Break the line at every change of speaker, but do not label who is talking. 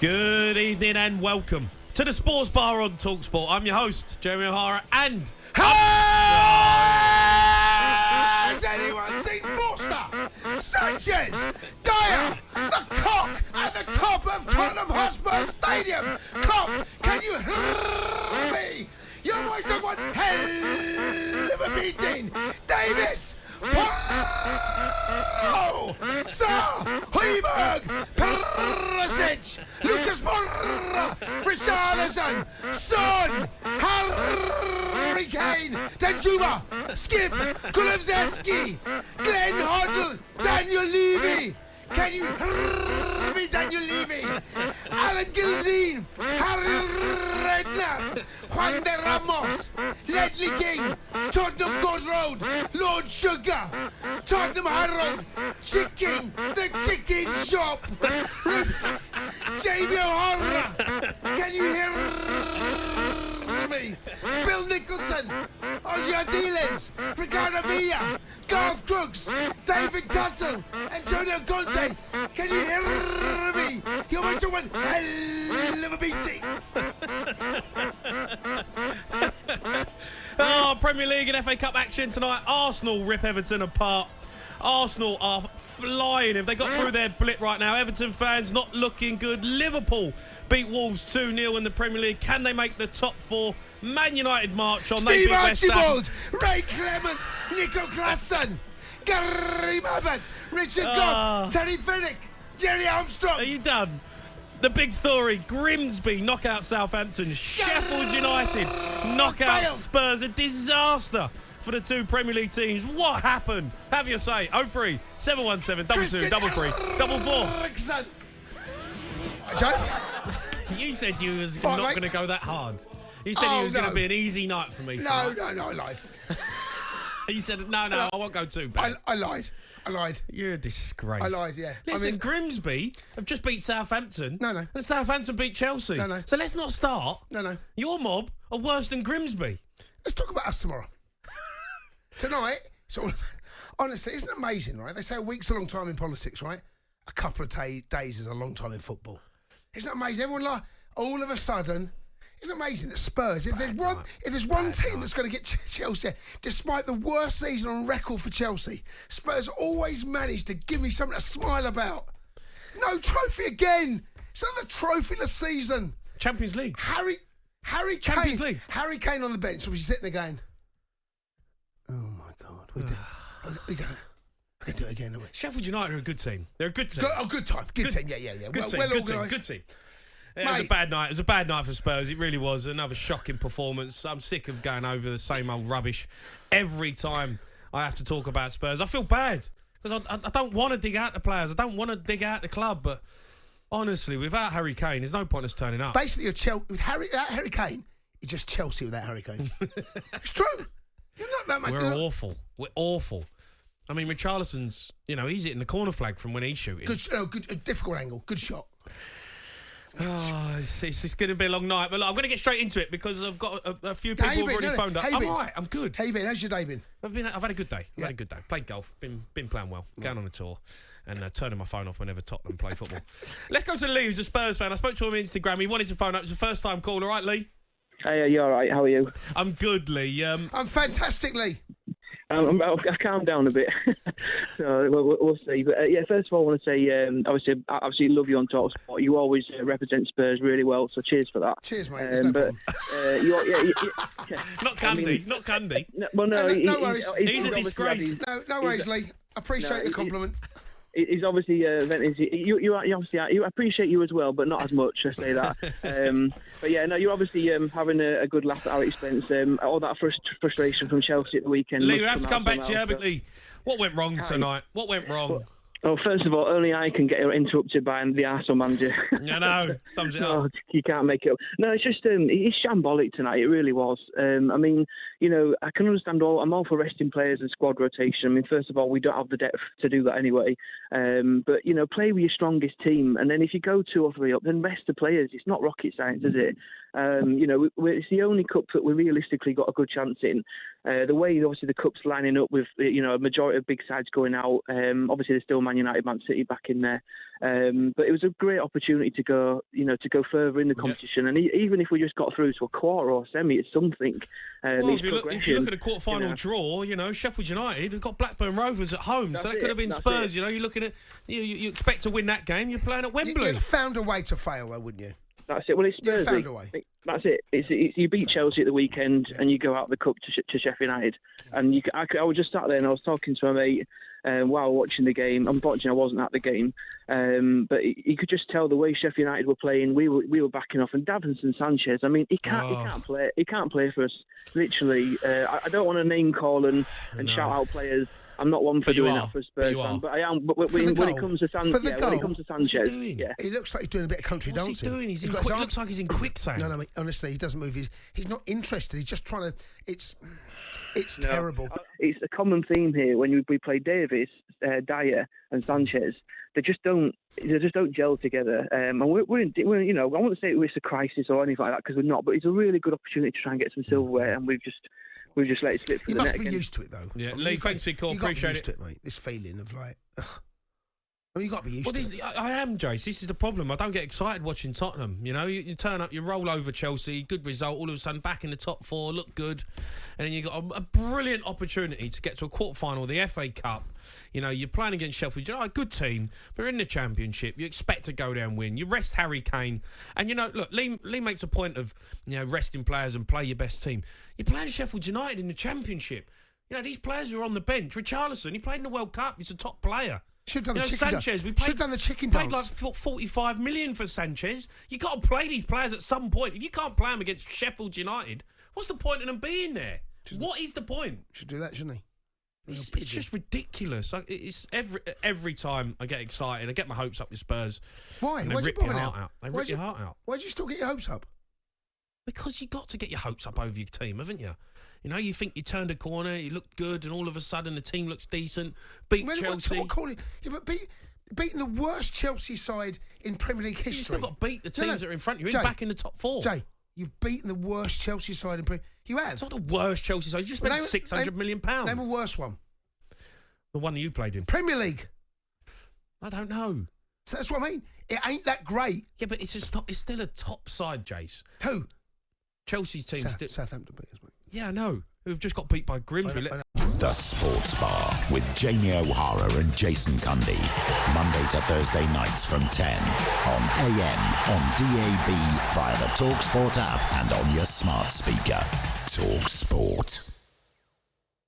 Good evening and welcome to the Sports Bar on talkSPORT. I'm your host, Jeremy O'Hara, and...
Has anyone seen Forster, Sanchez, Dyer, the cock at the top of Tottenham Hotspur Stadium? Cock, can you hear me? You must have one hell of a beating. Davis, Parlour, Sar, Højbjerg, Perisic, Lucas Moura, Richarlison, Son, Harry Kane, Danjuma, Skip, Kulusevski, Glenn Hoddle, Daniel Levy. Can you hear me, Daniel Levy? Alan Gilzine, Harry Redknapp, Juan de Ramos, Ledley King, Tottenham Court Road, Lord Sugar, Tottenham High Road, Chicken, the Chicken Shop, Jamie O'Hara. Can you hear me? Bill Nicholson, Ozzy Ardiles, Ricardo Villa, Garth Crooks, David Tuttle, Antonio Conte. Can you hear me? You must have one hell of a beating.
Oh, Premier League and FA Cup action tonight. Arsenal rip Everton apart. Arsenal are flying. If they got through their blip right now, Everton fans not looking good. Liverpool beat Wolves 2-0 in the Premier League. Can they make the top four? Man United march on.
Steve Archibald, Ray Clements, Nico Klassen, Gary Mabbott, Richard Goff, Terry Finnick, Jerry Armstrong.
Are you done? The big story, Grimsby knock out Southampton. Sheffield United knock out Spurs. A disaster for the two Premier League teams. What happened? Have your say. 03 717 22 33 44.
Joe?
You said you was not going to go that hard. You said it was going to be an easy night for me.
No, I lied.
You said, no, I won't go too bad.
I lied.
You're a disgrace.
I lied, yeah.
Listen, Grimsby have just beat Southampton.
No.
And Southampton beat Chelsea.
No.
So let's not start.
No.
Your mob are worse than Grimsby.
Let's talk about us tomorrow. Tonight, honestly, isn't it amazing, right? They say a week's a long time in politics, right? A couple of days is a long time in football. Isn't it amazing? Everyone, all of a sudden... Isn't it amazing that Spurs, if there's one team that's going to get Chelsea, despite the worst season on record for Chelsea, Spurs always manage to give me something to smile about. No trophy again. It's another trophyless season.
Champions League.
Harry
Champions
Kane.
League.
Harry Kane on the bench. Was he sitting there going, oh my God, we're going to do it again, are we?
Sheffield United are a good team. They're a good team.
Good team. Yeah.
Good team. It was a bad night. It was a bad night for Spurs. It really was. Another shocking performance. I'm sick of going over the same old rubbish every time I have to talk about Spurs. I feel bad because I don't want to dig out the players. I don't want to dig out the club. But honestly, without Harry Kane, there's no point us turning up.
Basically, with Harry Kane, you're just Chelsea without Harry Kane. It's true. You're not that much.
We're awful. We're awful. I mean, Richarlison's, he's hitting the corner flag from when he's shooting.
Good, difficult angle. Good shot.
Oh, it's going to be a long night, but look, I'm going to get straight into it because I've got a few people who've already phoned up. I'm all right. I'm good.
How you been? How's your day been?
I've had a good day. I've had a good day. Played golf. Been playing well. Going on a tour and turning my phone off whenever Tottenham play football. Let's go to Lee, who's a Spurs fan. I spoke to him on Instagram. He wanted to phone up. It's a first-time call. All right, Lee?
Hey, you all right? How are you?
I'm good, Lee.
I'm fantastic, Lee.
I calmed down a bit, so we'll see. But first of all, I want to say, obviously, love you on talkSPORT. You always represent Spurs really well, so cheers for that.
Cheers, mate.
Not Cundy, not Cundy.
No
worries.
He's a disgrace.
No worries, Lee. Appreciate the compliment.
He's obviously you appreciate you as well, but not as much. I say that. But yeah, no, you're obviously having a good laugh at Alex Spence. All that frustration from Chelsea at the weekend.
Lee, we have to come back to you, but Lee, what went wrong tonight? What went wrong?
Well, first of all, only I can get interrupted by the Arsenal manager.
No, sums it up.
You can't make it up. No, it's just it's shambolic tonight. It really was. I mean, I can understand I'm all for resting players and squad rotation. I mean, first of all, we don't have the depth to do that anyway. But play with your strongest team, and then if you go 2 or 3 up, then rest the players. It's not rocket science, is it? It's the only cup that we realistically got a good chance in. The way, obviously, the cup's lining up with, a majority of big sides going out. Obviously, there's still Man United, Man City back in there. But it was a great opportunity to go further in the competition. And even if we just got through to a quarter or semi, it's something.
If you look at a quarter-final draw, Sheffield United have got Blackburn Rovers at home, so that could have been Spurs. You're looking at, you expect to win that game, you're playing at Wembley.
You found a way to fail, though, wouldn't you?
That's it. Well, it's Spurs.
You found a way.
That's it. It's you beat Chelsea at the weekend and you go out of the cup to Sheffield United. And I was just sat there and I was talking to my mate while watching the game. Unfortunately, I wasn't at the game, but you could just tell the way Sheffield United were playing. We were backing off, and Davinson Sanchez. I mean, he can't play. He can't play for us. Literally, I don't want to name call and shout out players. I'm not one for doing that for a Spurs fan, but I am. But when it comes to Sanchez,
he looks like he's doing a bit of country dancing.
What's he doing? He looks like he's in quicksand.
No, honestly, he doesn't move. He's not interested. He's just trying to. It's terrible.
It's a common theme here when we play Davis, Dyer, and Sanchez. They just don't gel together. And we're in, I wouldn't say it's a crisis or anything like that because we're not. But it's a really good opportunity to try and get some silverware, and we've just let it slip through the net.
You must be used to it, though.
Yeah, Lee, thanks for your call. Appreciate it.
To it, mate. This feeling of like, you've got to be used to it.
I am, Jace. This is the problem. I don't get excited watching Tottenham. You turn up, you roll over Chelsea, good result, all of a sudden back in the top four, look good. And then you got a brilliant opportunity to get to a quarter-final of the FA Cup. You're playing against Sheffield United, good team, but in the Championship, you expect to go there and win. You rest Harry Kane. And, look, Lee makes a point of, resting players and play your best team. You're playing Sheffield United in the Championship. These players who are on the bench. Richarlison, he played in the World Cup. He's a top player.
Should have done the chicken
Sanchez,
dance. Should have done the chicken dance.
Paid like 45 million for Sanchez. You got to play these players at some point. If you can't play them against Sheffield United, what's the point of them being there? What is the point?
Should do that, shouldn't he?
It's just ridiculous. It's every time I get excited, I get my hopes up with Spurs.
Why?
They rip your heart out. They rip your heart out.
Why do you still get your hopes up?
Because you got to get your hopes up over your team, haven't you? You think you turned a corner, you looked good, and all of a sudden the team looks decent. Chelsea.
Beating the worst Chelsea side in Premier League history.
You've still got to beat the teams that are in front of you. You're back in the top four.
Jay, you've beaten the worst Chelsea side in Premier League. You have.
It's not the worst Chelsea side. You just spent £600 million.
Name a worse one.
The one you played in.
Premier League.
I don't know.
So that's what I mean. It ain't that great.
Yeah, but it's still a top side, Jace.
Who?
Chelsea's team.
Southampton beat us, mate.
Yeah, I know. We've just got beat by Grimsby.
The Sports Bar with Jamie O'Hara and Jason Cundy. Monday to Thursday nights from 10 on AM, on DAB, via the talkSPORT app and on your smart speaker. talkSPORT.